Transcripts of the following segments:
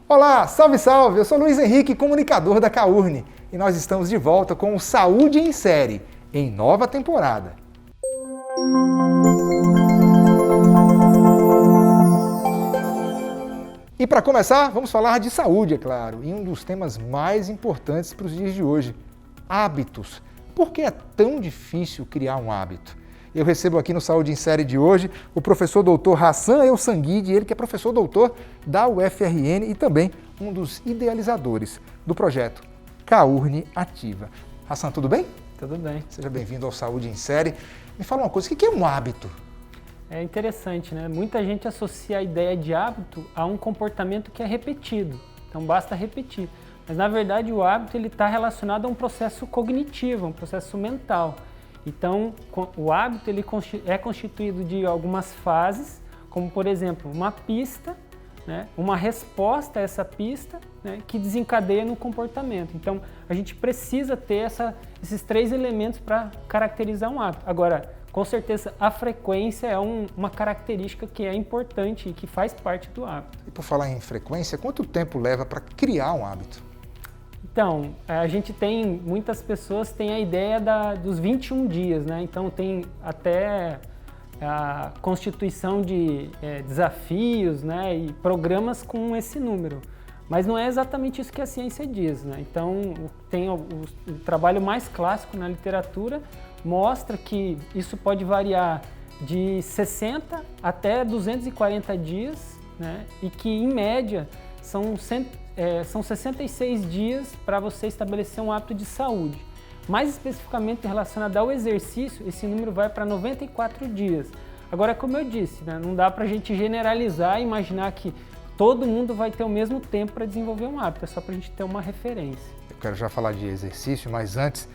Olá, salve, salve! Eu sou Luiz Henrique, comunicador da Caurne, e nós estamos de volta com o Saúde em Série, em nova temporada. E para começar, vamos falar de saúde, é claro, e um dos temas mais importantes para os dias de hoje, hábitos. Por que é tão difícil criar um hábito? Eu recebo aqui no Saúde em Série de hoje o professor doutor Hassan Elsanguide, ele que é professor doutor da UFRN e também um dos idealizadores do projeto Caurne Ativa. Hassan, tudo bem? Tudo bem. Seja bem-vindo ao Saúde em Série. Me fala uma coisa, o que é um hábito? É interessante, né? Muita gente associa a ideia de hábito a um comportamento que é repetido, então basta repetir. Mas na verdade o hábito está relacionado a um processo cognitivo, um processo mental. Então, o hábito ele é constituído de algumas fases, como por exemplo, uma pista, né, uma resposta a essa pista, né, que desencadeia no comportamento. Então, a gente precisa ter esses três elementos para caracterizar um hábito. Agora, com certeza, a frequência é uma característica que é importante e que faz parte do hábito. E por falar em frequência, quanto tempo leva para criar um hábito? Então, a gente muitas pessoas têm a ideia dos 21 dias, né? Então tem até a constituição de desafios, né? E programas com esse número. Mas não é exatamente isso que a ciência diz, né? Então tem o trabalho mais clássico na literatura, mostra que isso pode variar de 60 até 240 dias, né? E que em média são 66 dias para você estabelecer um hábito de saúde. Mais especificamente relacionado ao exercício, esse número vai para 94 dias. Agora, como eu disse, né, não dá para a gente generalizar e imaginar que todo mundo vai ter o mesmo tempo para desenvolver um hábito, é só para a gente ter uma referência. Eu quero já falar de exercício, mas antes,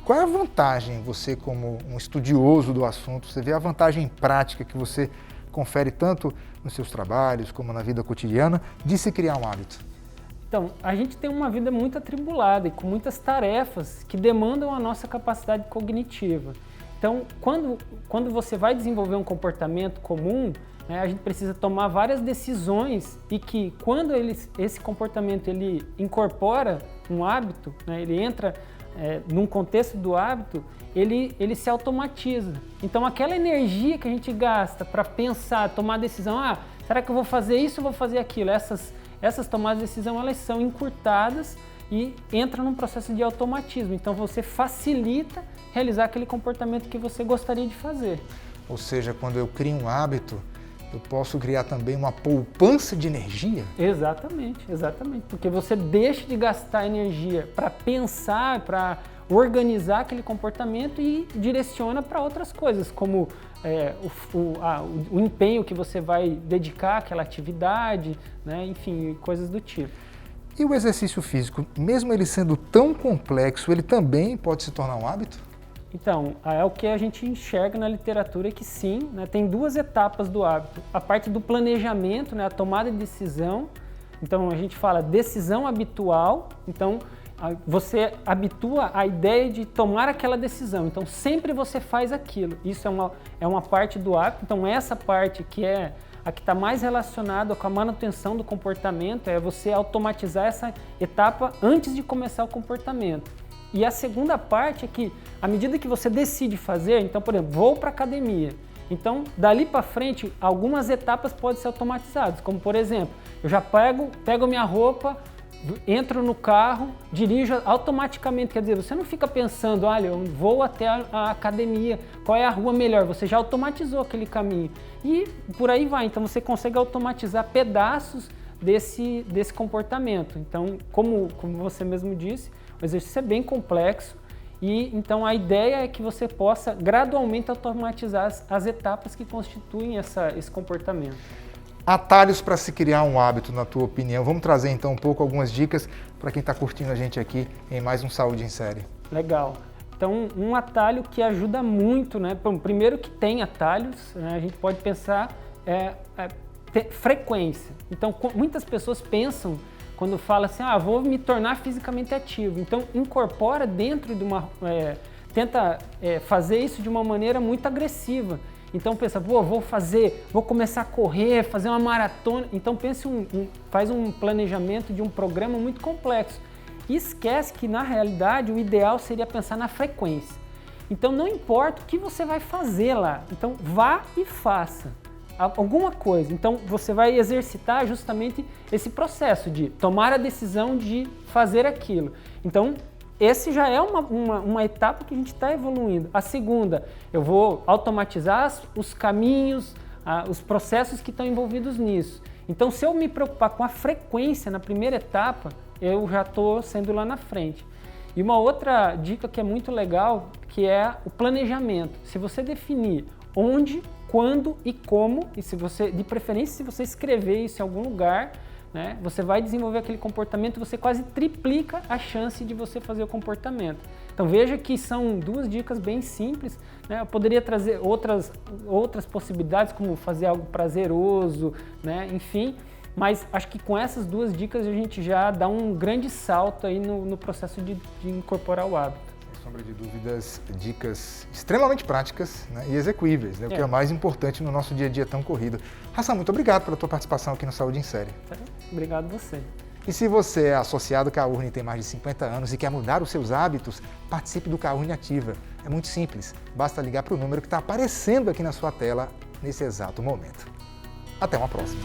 qual é a vantagem, você como um estudioso do assunto, você vê a vantagem prática que você confere tanto nos seus trabalhos como na vida cotidiana de se criar um hábito? Então, a gente tem uma vida muito atribulada e com muitas tarefas que demandam a nossa capacidade cognitiva. Então, quando você vai desenvolver um comportamento comum, né, a gente precisa tomar várias decisões e que quando esse comportamento ele incorpora um hábito, né, ele entra num contexto do hábito, ele se automatiza. Então, aquela energia que a gente gasta para pensar, tomar decisão, será que eu vou fazer isso ou vou fazer aquilo? Essas tomadas de decisão, elas são encurtadas e entram num processo de automatismo. Então, você facilita realizar aquele comportamento que você gostaria de fazer. Ou seja, quando eu crio um hábito, eu posso criar também uma poupança de energia? Exatamente. Porque você deixa de gastar energia para pensar, para organizar aquele comportamento e direciona para outras coisas, como o empenho que você vai dedicar àquela atividade, né? Enfim, coisas do tipo. E o exercício físico, mesmo ele sendo tão complexo, ele também pode se tornar um hábito? Então, é o que a gente enxerga na literatura que sim, né, tem duas etapas do hábito. A parte do planejamento, né, a tomada de decisão. Então, a gente fala decisão habitual. Então, você habitua a ideia de tomar aquela decisão. Então, sempre você faz aquilo. Isso é uma parte do hábito. Então, essa parte que é a que está mais relacionada com a manutenção do comportamento é você automatizar essa etapa antes de começar o comportamento. E a segunda parte é que, à medida que você decide fazer, então, por exemplo, vou para a academia. Então, dali para frente, algumas etapas podem ser automatizadas, como, por exemplo, eu já pego minha roupa, entro no carro, dirijo automaticamente, quer dizer, você não fica pensando, olha, eu vou até a academia, qual é a rua melhor, você já automatizou aquele caminho. E por aí vai, então você consegue automatizar pedaços desse comportamento. Então, como você mesmo disse, o exercício é bem complexo e então a ideia é que você possa gradualmente automatizar as etapas que constituem esse comportamento. Atalhos para se criar um hábito, na tua opinião. Vamos trazer então um pouco algumas dicas para quem está curtindo a gente aqui em mais um Saúde em Série. Legal. Então, um atalho que ajuda muito, né? Primeiro que tem atalhos, né? A gente pode pensar frequência. Então, muitas pessoas pensam quando fala assim, vou me tornar fisicamente ativo. Então, incorpora dentro de tenta fazer isso de uma maneira muito agressiva. Então pensa, vou começar a correr, fazer uma maratona. Então faz um planejamento de um programa muito complexo. E esquece que na realidade o ideal seria pensar na frequência. Então não importa o que você vai fazer lá, então vá e faça alguma coisa. Então você vai exercitar justamente esse processo de tomar a decisão de fazer aquilo. Então esse já é uma etapa que a gente está evoluindo. A segunda, eu vou automatizar os caminhos, os processos que estão envolvidos nisso. Então se eu me preocupar com a frequência na primeira etapa, eu já estou sendo lá na frente. E uma outra dica que é muito legal, que é o planejamento. Se você definir onde, quando e como, e de preferência se você escrever isso em algum lugar, né, você vai desenvolver aquele comportamento, você quase triplica a chance de você fazer o comportamento. Então veja que são duas dicas bem simples, né? Eu poderia trazer outras possibilidades, como fazer algo prazeroso, né? Enfim, mas acho que com essas duas dicas a gente já dá um grande salto aí no processo de incorporar o hábito. Sem sombra de dúvidas, dicas extremamente práticas, né, e execuíveis, né, o que é o mais importante no nosso dia a dia tão corrido. Hassan, muito obrigado pela tua participação aqui no Saúde em Série. Obrigado a você. E se você é associado CAURN e tem mais de 50 anos e quer mudar os seus hábitos, participe do CAURN Ativa. É muito simples, basta ligar para o número que está aparecendo aqui na sua tela nesse exato momento. Até uma próxima.